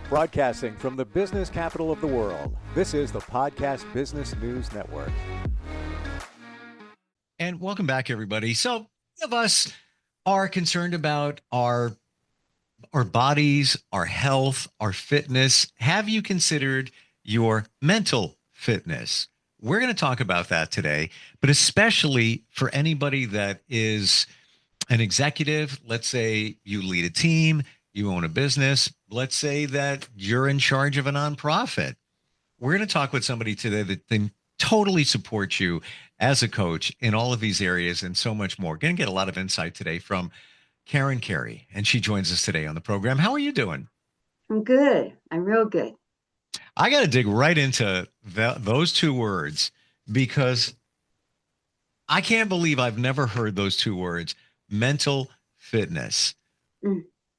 Broadcasting from the business capital of the world, this is the Podcast Business News Network. And welcome back, everybody. So many of us are concerned about our bodies, our health, our fitness. Have you considered your mental fitness? We're going to talk about that today, but especially for anybody that is an executive. Let's say you lead a team, you own a business. Let's say that you're in charge of a nonprofit. We're going to talk with somebody today that can totally support you as a coach in all of these areas and so much more. Going to get a lot of insight today from Carey, and she joins us today on the program. How are you doing? I'm good. I'm real good. I got to dig right into those two words because I can't believe I've never heard those two words, mental fitness.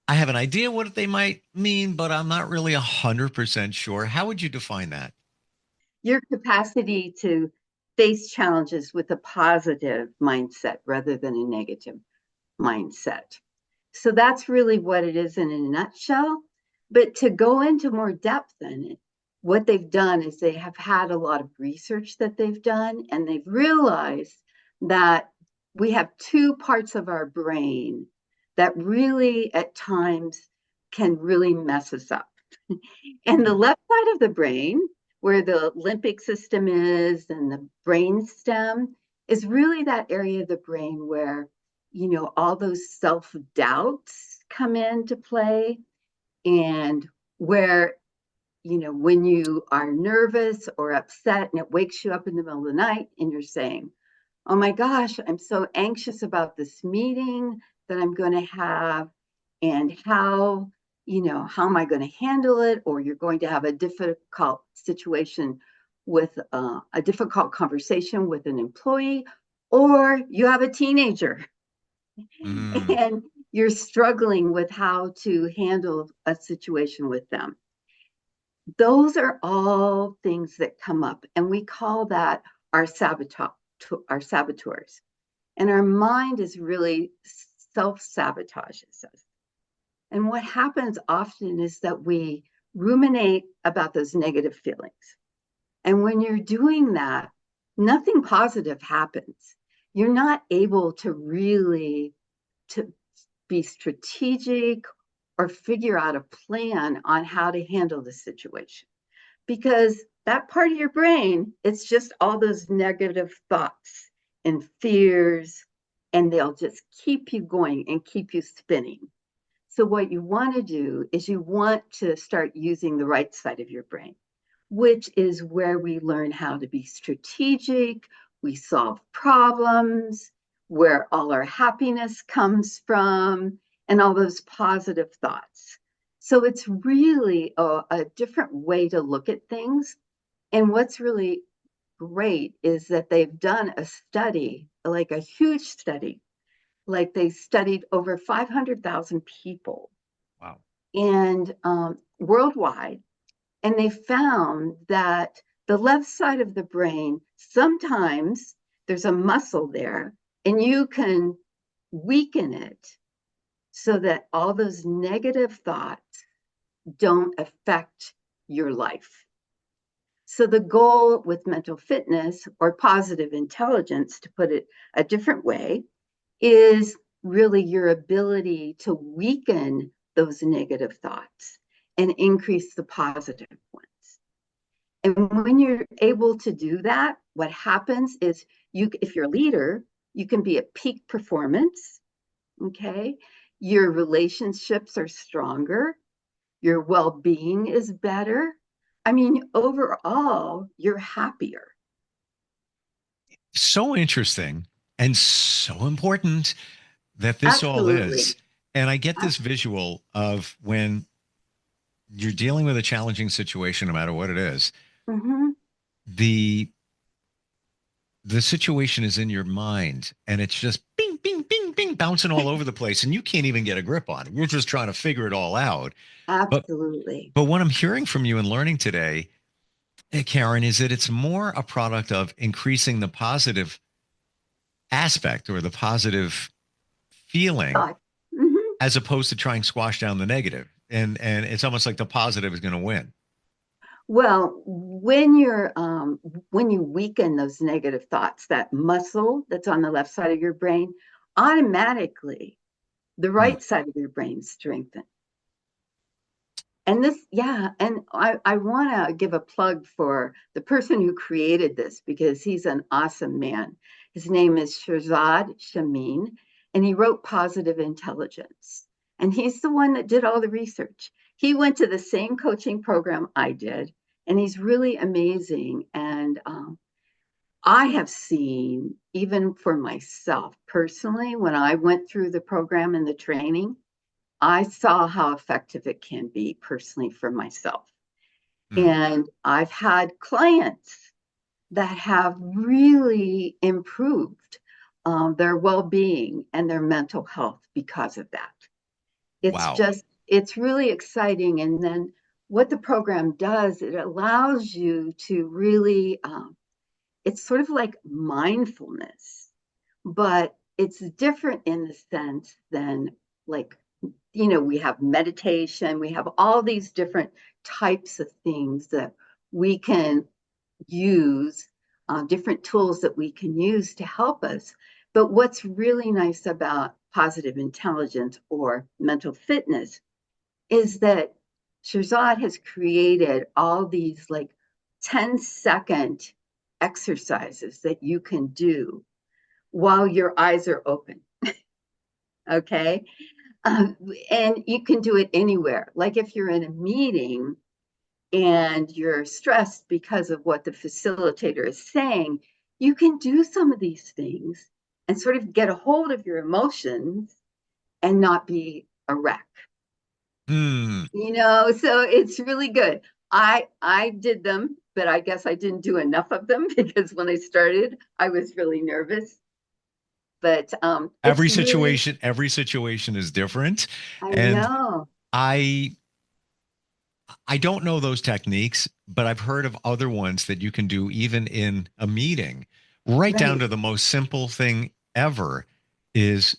I have an idea what they might mean, but I'm not really 100% sure. How would you define that? Your capacity to face challenges with a positive mindset rather than a negative mindset. So that's really what it is in a nutshell. But to go into more depth in it, what they've done is they have had a lot of research that they've done, and they've realized that we have two parts of our brain that really at times can really mess us up. And the left side of the brain, where the limbic system is and the brain stem, is really that area of the brain where, you know, all those self-doubts come into play, and where, you know, when you are nervous or upset and it wakes you up in the middle of the night and you're saying, oh my gosh, I'm so anxious about this meeting that I'm going to have, and how am I going to handle it? Or you're going to have a difficult situation with a difficult conversation with an employee, or you have a teenager and you're struggling with how to handle a situation with them. Those are all things that come up, and we call that our saboteurs. And our mind is really self-sabotages us. And what happens often is that we ruminate about those negative feelings. And when you're doing that, nothing positive happens. You're not able to really be strategic or figure out a plan on how to handle the situation. Because that part of your brain, it's just all those negative thoughts and fears, and they'll just keep you going and keep you spinning. So what you want to do is you want to start using the right side of your brain, which is where we learn how to be strategic, we solve problems, where all our happiness comes from, and all those positive thoughts. So it's really a different way to look at things. And what's really great is that they've done a study, like a huge study, like they studied over 500,000 people. Wow. And worldwide. And they found that the left side of the brain, sometimes there's a muscle there, and you can weaken it so that all those negative thoughts don't affect your life. So the goal with mental fitness, or positive intelligence, to put it a different way, is really your ability to weaken those negative thoughts and increase the positive ones. And when you're able to do that, what happens is if you're a leader, you can be at peak performance, okay? Your relationships are stronger. Your well-being is better. I mean, overall, you're happier. So interesting and so important that this Absolutely. all is. And I get this visual of when you're dealing with a challenging situation, no matter what it is, the situation is in your mind, and it's just bing, bing, bing, bing, bouncing all over the place, and you can't even get a grip on it. You're just trying to figure it all out. Absolutely. But what I'm hearing from you and learning today, Karen, is that it's more a product of increasing the positive aspect or the positive feeling as opposed to trying to squash down the negative. and it's almost like the positive is going to win. Well, when you weaken those negative thoughts, that muscle that's on the left side of your brain, automatically the Hmm. right side of your brain strengthens. And this, yeah, and I want to give a plug for the person who created this because he's an awesome man. His name is Shirzad Shamin, and he wrote Positive Intelligence. And he's the one that did all the research. He went to the same coaching program I did, and he's really amazing. And I have seen, even for myself personally, when I went through the program and the training, I saw how effective it can be personally for myself. Hmm. And I've had clients that have really improved their well being and their mental health because of that. Wow. It's really exciting. And then what the program does, it allows you to really, it's sort of like mindfulness, but it's different in the sense than like we have meditation, we have all these different types of things that we can use, different tools that we can use to help us. But what's really nice about positive intelligence or mental fitness is that Shirzad has created all these like 10-second exercises that you can do while your eyes are open. Okay. Um, and you can do it anywhere. Like if you're in a meeting and you're stressed because of what the facilitator is saying, you can do some of these things and sort of get a hold of your emotions and not be a wreck. Hmm. So it's really good. I did them, but I guess I didn't do enough of them because when I started, I was really nervous. But it's really, Every situation is different, I and know, I I don't know those techniques, but I've heard of other ones that you can do even in a meeting, right down right. to the most simple thing ever is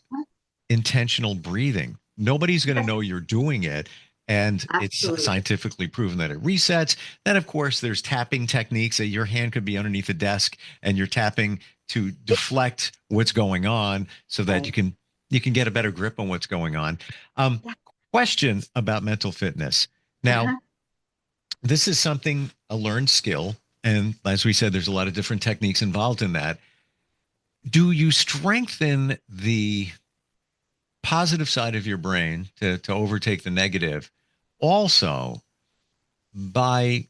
intentional breathing. Nobody's going to Yes, know you're doing it. And it's absolutely. scientifically proven that it resets. Then, of course, there's tapping techniques that your hand could be underneath the desk and you're tapping to deflect what's going on so that Right. you can get a better grip on what's going on. Um, Yeah. Question about mental fitness. Now, Uh-huh. this is something, a learned skill. And as we said, there's a lot of different techniques involved in that. Do you strengthen the positive side of your brain to overtake the negative also by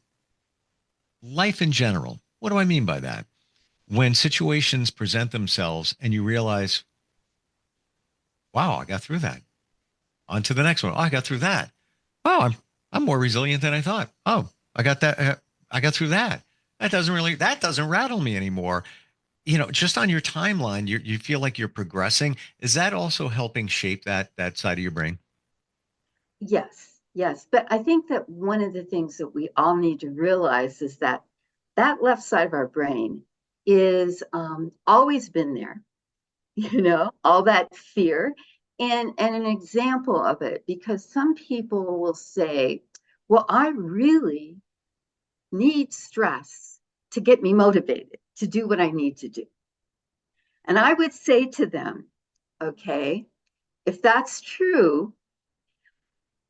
life in general? What do I mean by that? When situations present themselves and you realize, wow, I got through that. On to the next one. Oh, I got through that. Oh, I'm more resilient than I thought. Oh, I got that. I got through that. That doesn't rattle me anymore. Just on your timeline, you feel like you're progressing. Is that also helping shape that side of your brain? Yes, yes. But I think that one of the things that we all need to realize is that that left side of our brain is always been there, all that fear. And an example of it, because some people will say, well, I really need stress to get me motivated to do what I need to do. And I would say to them, okay, if that's true,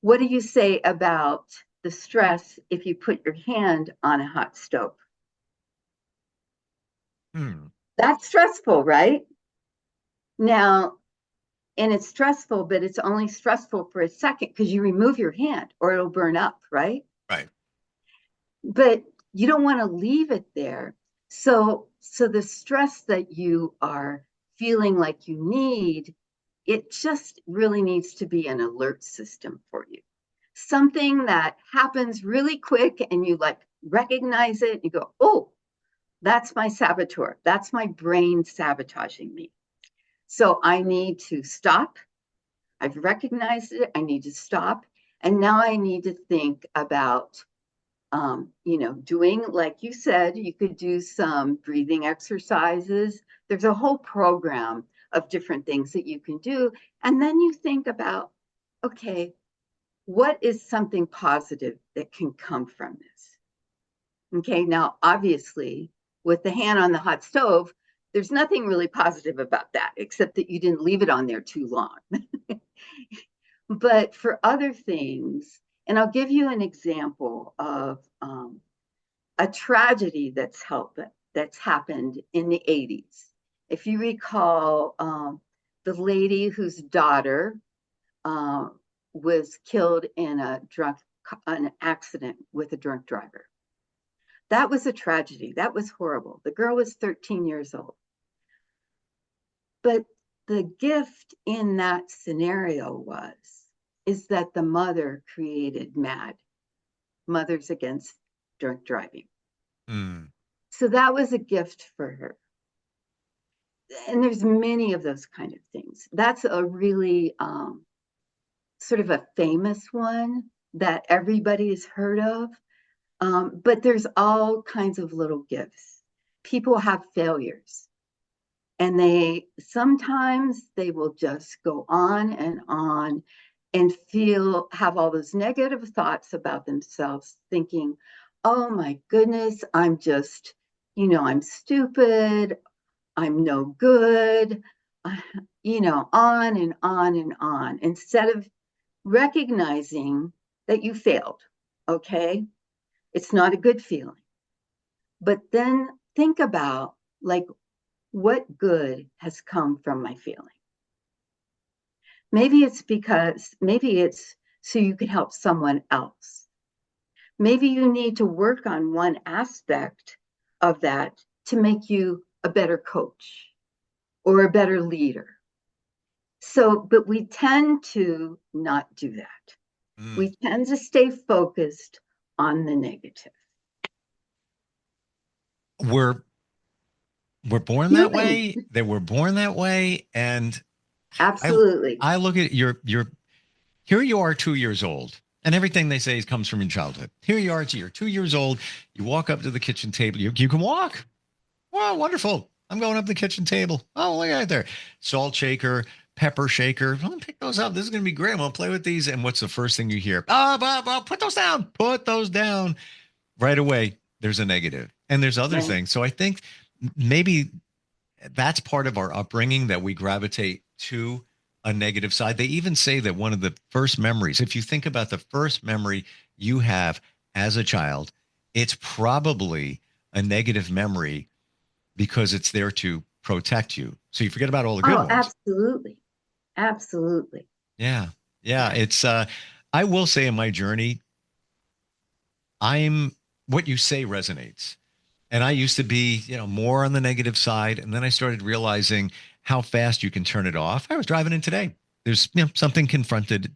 what do you say about the stress if you put your hand on a hot stove? Hmm. That's stressful, right? Now, and it's stressful, but it's only stressful for a second because you remove your hand or it'll burn up, right? Right. But you don't want to leave it there. So the stress that you are feeling like you need, it just really needs to be an alert system for you. Something that happens really quick and you like recognize it, you go, oh, that's my saboteur. That's my brain sabotaging me. So I need to stop. I've recognized it. I need to stop. And now I need to think about, doing, like you said, you could do some breathing exercises. There's a whole program of different things that you can do. And then you think about, okay, what is something positive that can come from this? Okay, now obviously, with the hand on the hot stove, there's nothing really positive about that, except that you didn't leave it on there too long. But for other things, and I'll give you an example of a tragedy that's happened in the 80s. If you recall, the lady whose daughter was killed in an accident with a drunk driver. That was a tragedy. That was horrible. The girl was 13 years old. But the gift in that scenario is that the mother created MAD, Mothers Against Drunk Driving. Mm. So that was a gift for her. And there's many of those kind of things. That's a really sort of a famous one that everybody has heard of. But there's all kinds of little gifts. People have failures, and sometimes they will just go on and have all those negative thoughts about themselves, thinking, oh my goodness, I'm stupid, I'm no good, on and on and on, instead of recognizing that you failed. Okay, it's not a good feeling. But then think about, like, what good has come from my feeling? Maybe it's so you can help someone else. Maybe you need to work on one aspect of that to make you a better coach or a better leader. But we tend to not do that. We tend to stay focused on the negative. We're born that way. That we're born that way, and absolutely. I look at your here. You are 2 years old, and everything they say comes from your childhood. Here you are, you're 2 years old. You walk up to the kitchen table. You can walk. Wow, wonderful! I'm going up the kitchen table. Oh, look at it there. Salt shaker, pepper shaker. I'm gonna pick those up. This is gonna be great. I'm gonna play with these. And what's the first thing you hear? Put those down. Put those down. Right away, there's a negative, and there's other things. So I think maybe that's part of our upbringing, that we gravitate to a negative side. They even say that one of the first memories, if you think about the first memory you have as a child, it's probably a negative memory because it's there to protect you. So you forget about all the good ones. Absolutely. Absolutely. Yeah. Yeah. It's, I will say in my journey, what you say resonates. And I used to be, more on the negative side. And then I started realizing how fast you can turn it off. I was driving in today. There's something confronted.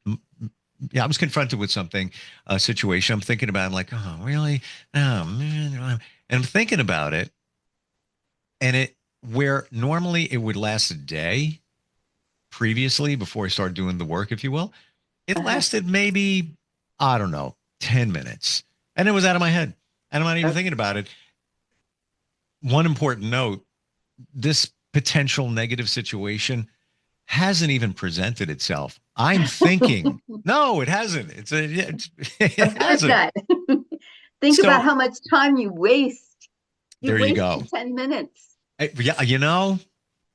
Yeah, I was confronted with something, a situation I'm thinking about. I'm like, oh, really? Oh, man. And I'm thinking about it. And where normally it would last a day previously, before I started doing the work, if you will, it lasted maybe, I don't know, 10 minutes. And it was out of my head. And I'm not even thinking about it. One important note, this potential negative situation hasn't even presented itself. I'm thinking, no, it hasn't. It hasn't. Think about how much time you waste. There you go. 10 minutes. Yeah,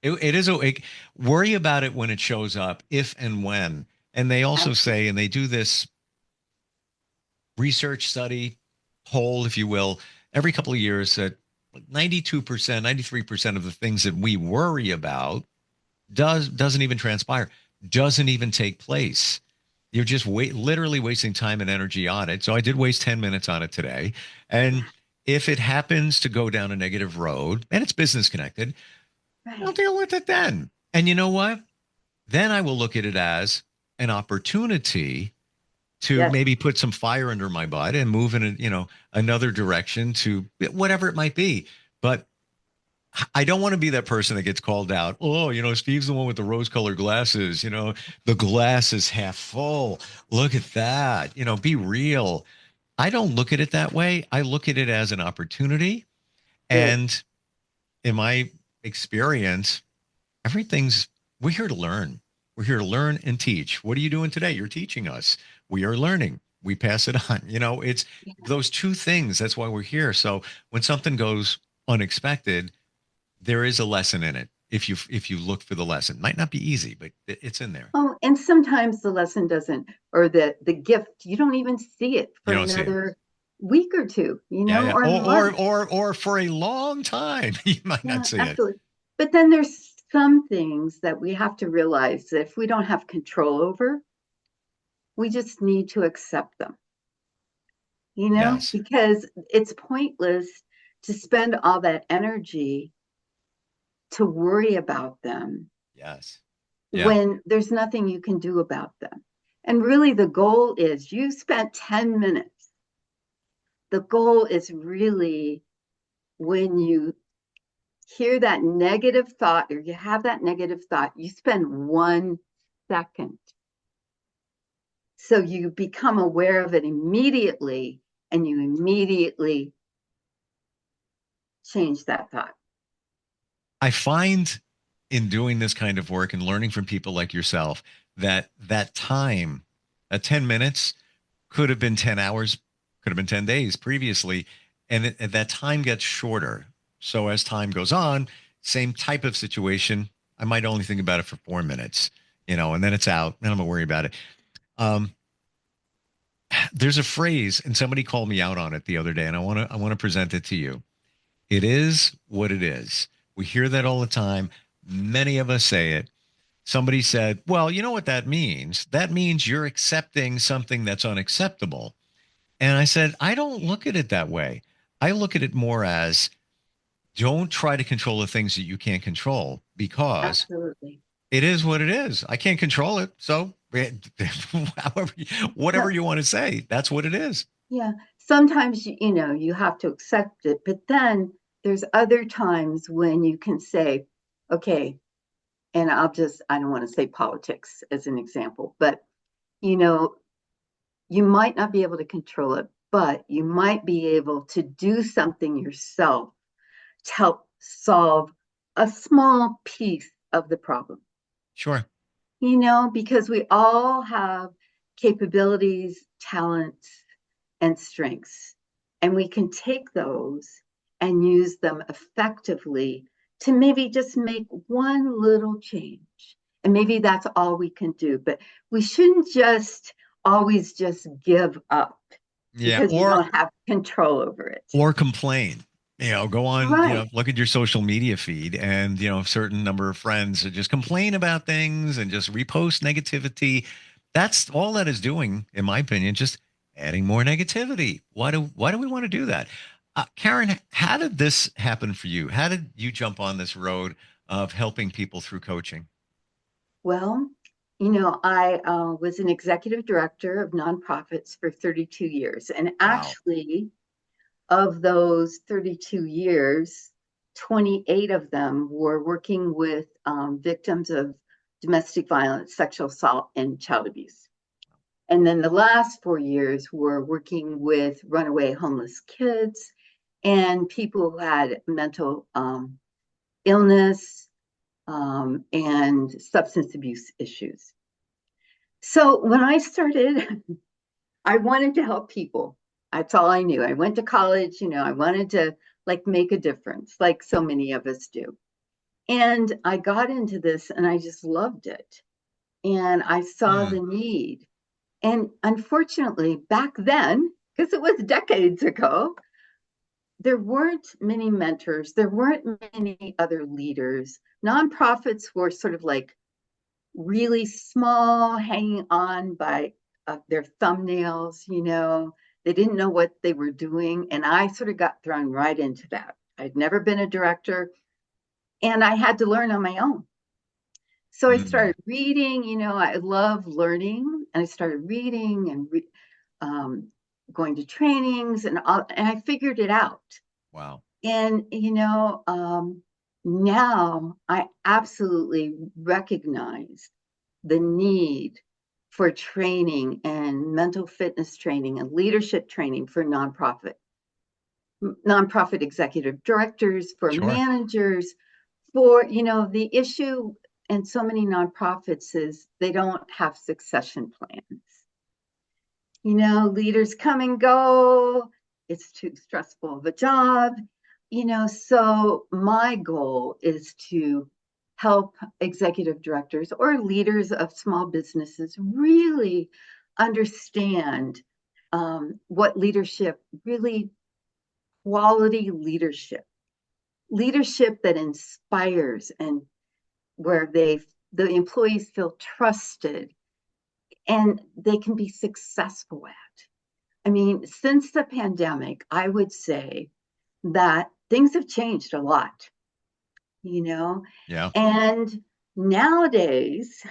it is worry about it when it shows up, if and when. And they also say, and they do this research study poll, if you will, every couple of years, that 92%, 93% of the things that we worry about doesn't even transpire, doesn't even take place. You're just literally wasting time and energy on it. So I did waste 10 minutes on it today. And if it happens to go down a negative road and it's business connected, I'll deal with it then. And you know what? Then I will look at it as an opportunity to maybe put some fire under my butt and move in another direction, to whatever it might be. But I don't want to be that person that gets called out. Oh, Steve's the one with the rose-colored glasses. The glass is half full. Look at that. Be real. I don't look at it that way. I look at it as an opportunity. And in my experience, we're here to learn. We're here to learn and teach. What are you doing today? You're teaching us. We are learning. We pass it on. It's Yeah. those two things. That's why we're here. So when something goes unexpected, there is a lesson in it. If you look for the lesson, might not be easy, but it's in there. Oh, and sometimes the lesson doesn't, or the gift, you don't even see it You for don't see it. another week or two, Yeah, yeah. or a month. Or for a long time, you might Yeah, not see it. absolutely. But then there's some things that we have to realize that if we don't have control over, we just need to accept them, Yes. because it's pointless to spend all that energy to worry about them Yes. Yeah. when there's nothing you can do about them. And really, the goal is you spent 10 minutes. The goal is really when you hear that negative thought or you have that negative thought, you spend 1 second. So you become aware of it immediately and you immediately change that thought. I find in doing this kind of work and learning from people like yourself that time, 10 minutes could have been 10 hours, could have been 10 days previously. And that time gets shorter. So as time goes on, same type of situation, I might only think about it for 4 minutes, and then it's out and I'm gonna worry about it. Um, there's a phrase and somebody called me out on it the other day and I want to present it to you. It is what it is. We hear that all the time. Many of us say it. Somebody said, well, you know what that means? That means you're accepting something that's unacceptable. And I said, I don't look at it that way. I look at it more as don't try to control the things that you can't control because Absolutely. it is what it is. I can't control it. So, however, whatever No, you want to say, that's what it is. yeah. Sometimes, you have to accept it, but then there's other times when you can say, okay, and I don't want to say politics as an example, but, you know, you might not be able to control it, but you might be able to do something yourself to help solve a small piece of the problem, Sure. because we all have capabilities, talents, and strengths. And we can take those and use them effectively to maybe just make one little change. And maybe that's all we can do. But we shouldn't just always just give up Yeah. because we Or don't have control over it. or complain. Go on, Right. look at your social media feed and, a certain number of friends that just complain about things and just repost negativity. That's all that is doing, in my opinion, just adding more negativity. Why do we want to do that? Karen, how did this happen for you? How did you jump on this road of helping people through coaching? Well, I was an executive director of nonprofits for 32 years. And Wow. actually, of those 32 years, 28 of them were working with victims of domestic violence, sexual assault, and child abuse. And then the last 4 years were working with runaway homeless kids and people who had mental illness and substance abuse issues. So when I started, I wanted to help people. That's all I knew. I went to college, I wanted to make a difference, like so many of us do. And I got into this and I just loved it. And I saw Hmm. the need. And unfortunately, back then, because it was decades ago, there weren't many mentors, there weren't many other leaders. Nonprofits were sort of like really small, hanging on by their thumbnails, They didn't know what they were doing. And I sort of got thrown right into that. I'd never been a director and I had to learn on my own. So I Hmm. started reading, I love learning. And I started reading and um, going to trainings and I figured it out. Wow. And, now I absolutely recognize the need for training and mental fitness training and leadership training for nonprofit executive directors, for Sure. managers, for, the issue. and so many nonprofits is they don't have succession plans. Leaders come and go. It's too stressful of a job. So my goal is to help executive directors or leaders of small businesses really understand what leadership really, quality leadership that inspires, and where the employees feel trusted and they can be successful at. I mean, since the pandemic, I would say that things have changed a lot, Yeah. and nowadays,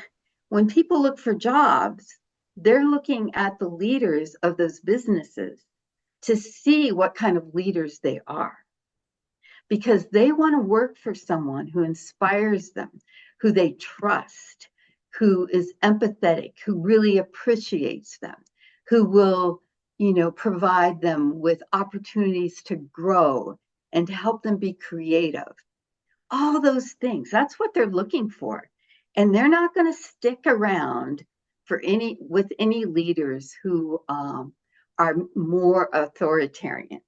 when people look for jobs, they're looking at the leaders of those businesses to see what kind of leaders they are, because they want to work for someone who inspires them, who they trust, who is empathetic, who really appreciates them, who will, provide them with opportunities to grow and to help them be creative. All those things, that's what they're looking for. And they're not going to stick around with any leaders who are more authoritarian.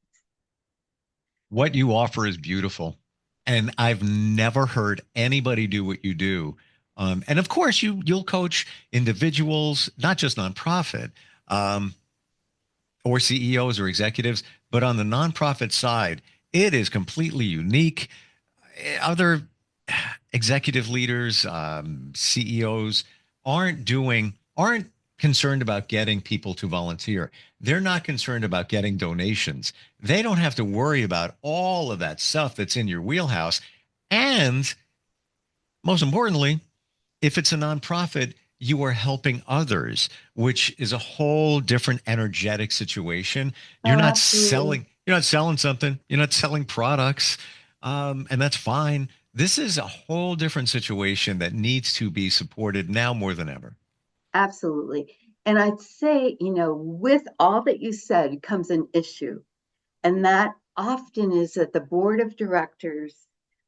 What you offer is beautiful. And I've never heard anybody do what you do. And of course, you'll coach individuals, not just nonprofit, um, or CEOs or executives, but on the nonprofit side, it is completely unique. Other executive leaders, CEOs aren't concerned about getting people to volunteer. They're not concerned about getting donations. They don't have to worry about all of that stuff that's in your wheelhouse. And most importantly, if it's a nonprofit, you are helping others, which is a whole different energetic situation. You're Oh, not absolutely. selling, you're not selling something, you're not selling products, and that's fine. This is a whole different situation that needs to be supported now more than ever. Absolutely. And I'd say, with all that you said comes an issue. And that often is that the board of directors,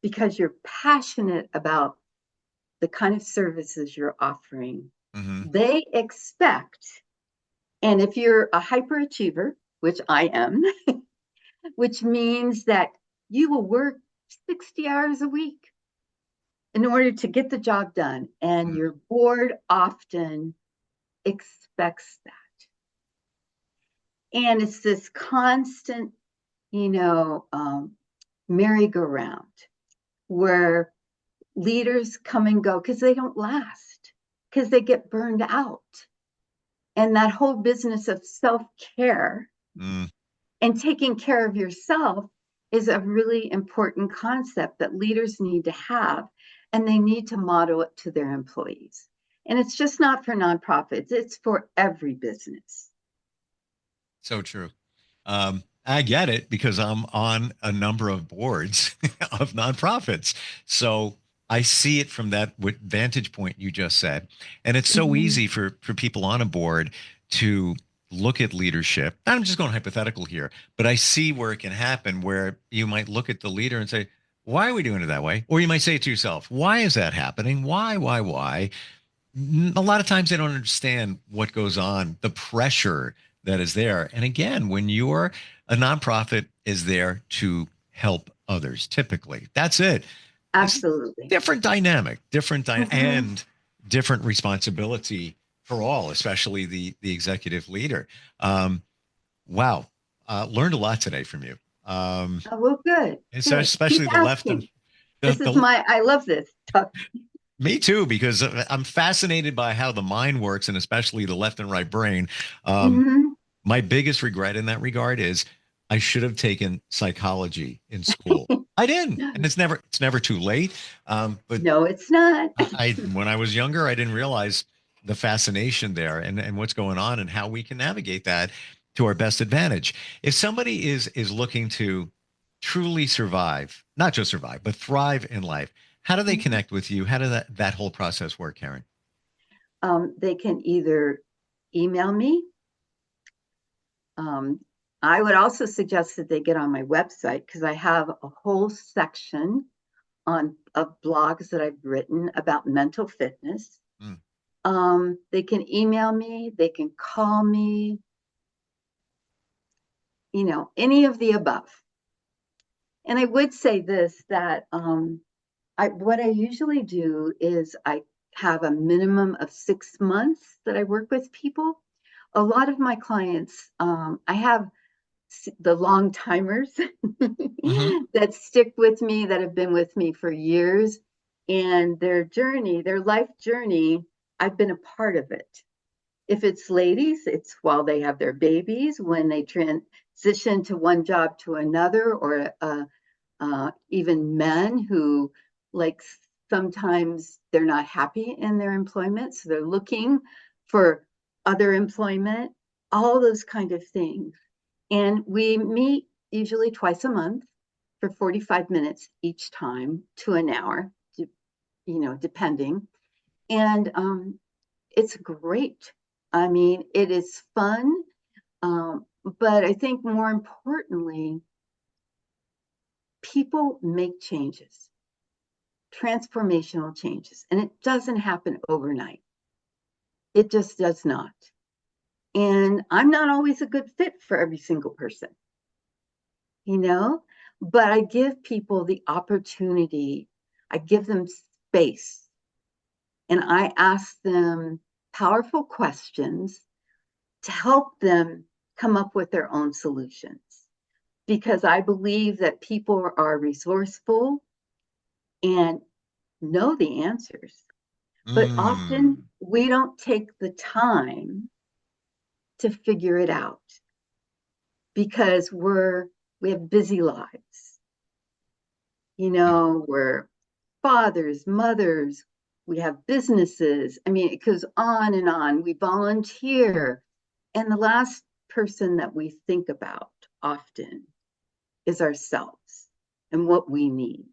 because you're passionate about the kind of services you're offering, Hmm. they expect, and if you're a hyperachiever, which I am, which means that you will work 60 hours a week in order to get the job done. And your board often expects that. And it's this constant, you know, um, merry-go-round where leaders come and go because they don't last, because they get burned out. And that whole business of self-care Mm. and taking care of yourself is a really important concept that leaders need to have, and they need to model it to their employees. And it's just not for nonprofits, it's for every business. So true. I get it because I'm on a number of boards of nonprofits. So I see it from that vantage point you just said. And it's so Mhm. easy for people on a board to look at leadership. I'm just going hypothetical here, but I see where it can happen where you might look at the leader and say, why are we doing it that way? Or you might say to yourself, why is that happening? Why? A lot of times they don't understand what goes on, the pressure that is there. And again, when you're a nonprofit is there to help others, typically. That's it. It's Absolutely. different dynamic, Mhm. and different responsibility for all, especially the executive leader. Um, wow. Learned a lot today from you. Oh, well, good, good. Keep Especially the left and asking. I love this stuff. me too, because I'm fascinated by how the mind works and especially the left and right brain. Um, Mhm. my biggest regret in that regard is I should have taken psychology in school. I didn't, and it's never too late. But No, it's not. when I was younger, I didn't realize the fascination there and what's going on and how we can navigate that to our best advantage. If somebody is looking to truly survive, not just survive, but thrive in life, how do they Mhm. connect with you? How does that whole process work, Karen? They can either email me. Um, I would also suggest that they get on my website because I have a whole section on of blogs that I've written about mental fitness. They can email me, they can call me, any of the above. And I would say this, that what I usually do is I have a minimum of 6 months that I work with people. A lot of my clients, I have the long timers that stick with me, that have been with me for years, and their life journey, I've been a part of it. If it's ladies, it's while they have their babies, when they transition to one job to another, or even men who, like, sometimes they're not happy in their employment, so they're looking for other employment, all those kind of things. And we meet usually twice a month for 45 minutes each time to an hour, depending. And it's great. I mean, it is fun. But I think more importantly, people make changes, transformational changes, and it doesn't happen overnight. It just does not. And I'm not always a good fit for every single person, but I give people the opportunity, I give them space, and I ask them powerful questions to help them come up with their own solutions. Because I believe that people are resourceful and know the answers, but often we don't take the time to figure it out because we have busy lives. We're fathers, mothers, we have businesses. I mean, it goes on and on. We volunteer. And the last person that we think about often is ourselves and what we need.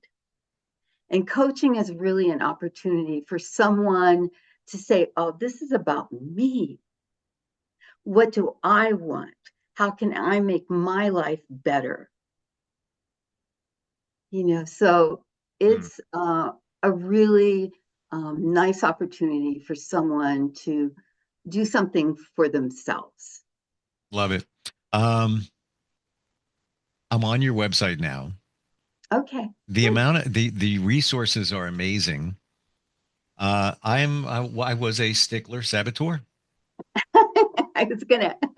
And coaching is really an opportunity for someone to say, oh, this is about me. What do I want? How can I make my life better? So it's a really nice opportunity for someone to do something for themselves. Love it. I'm on your website now. Okay. The amount of the resources are amazing. I was a stickler saboteur.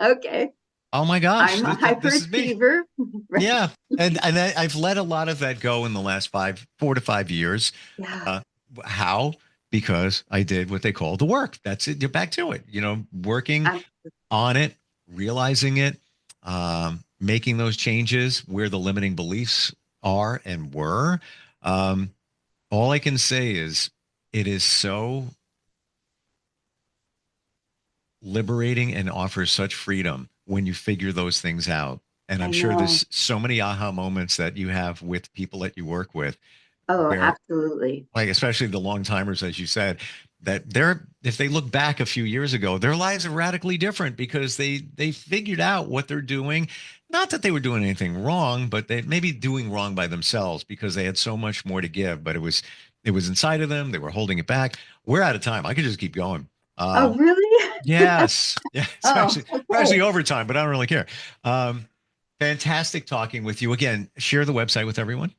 Okay. Oh my gosh, I'm a this is me. hyperachiever. Right? Yeah, and I've let a lot of that go in the last 4 to 5 years. Yeah. How? Because I did what they call the work. That's it. You're back to it. Working on it, realizing it, making those changes where the limiting beliefs are and were. All I can say is it is so liberating and offers such freedom when you figure those things out. And I'm sure there's so many aha moments that you have with people that you work with. Oh, Where, absolutely. like, especially the long timers, as you said, that if they look back a few years ago, their lives are radically different because they figured out what they're doing. Not that they were doing anything wrong, but they maybe doing wrong by themselves because they had so much more to give, but it was inside of them. They were holding it back. We're out of time. I could just keep going. Oh, really? Yes. Yeah. Oh, We're actually okay. overtime, but I don't really care. Fantastic talking with you again. Share the website with everyone.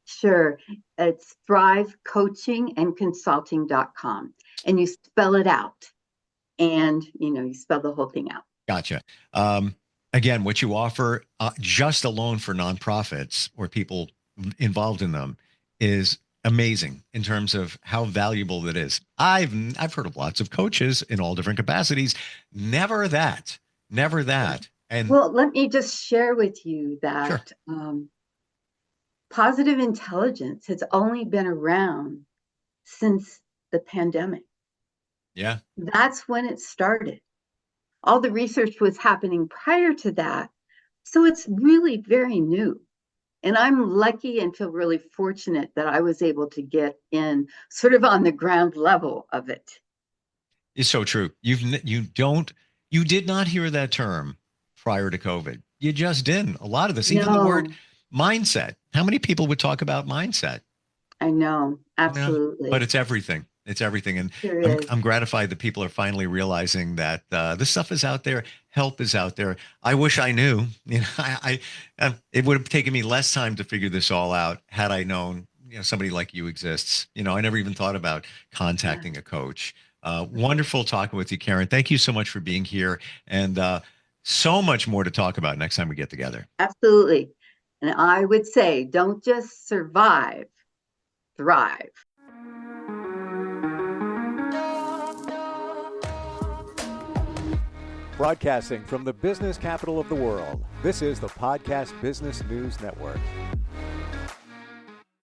Sure. It's thrivecoachingandconsulting.com. And you spell it out. And, you spell the whole thing out. Gotcha. Again, what you offer just alone for nonprofits or people involved in them is amazing in terms of how valuable it is. I've heard of lots of coaches in all different capacities. Never that. And well, let me just share with you that positive intelligence has only been around since the pandemic. Yeah. That's when it started. All the research was happening prior to that. So it's really very new. And I'm lucky and feel really fortunate that I was able to get in sort of on the ground level of it. It's so true. You did not hear that term prior to COVID. You just didn't. A lot of this, even the word mindset. How many people would talk about mindset? I know. You know, but Absolutely. it's everything. It's everything. And Sure I'm, is. I'm gratified that people are finally realizing that this stuff is out there. Help is out there. I wish I knew, it would have taken me less time to figure this all out had I known, somebody like you exists. I never even thought about Yeah. contacting a coach. Wonderful talking with you, Karen. Thank you so much for being here. And so much more to talk about next time we get together. Absolutely. And I would say, don't just survive, thrive. Broadcasting from the business capital of the world, this is the Podcast Business News Network.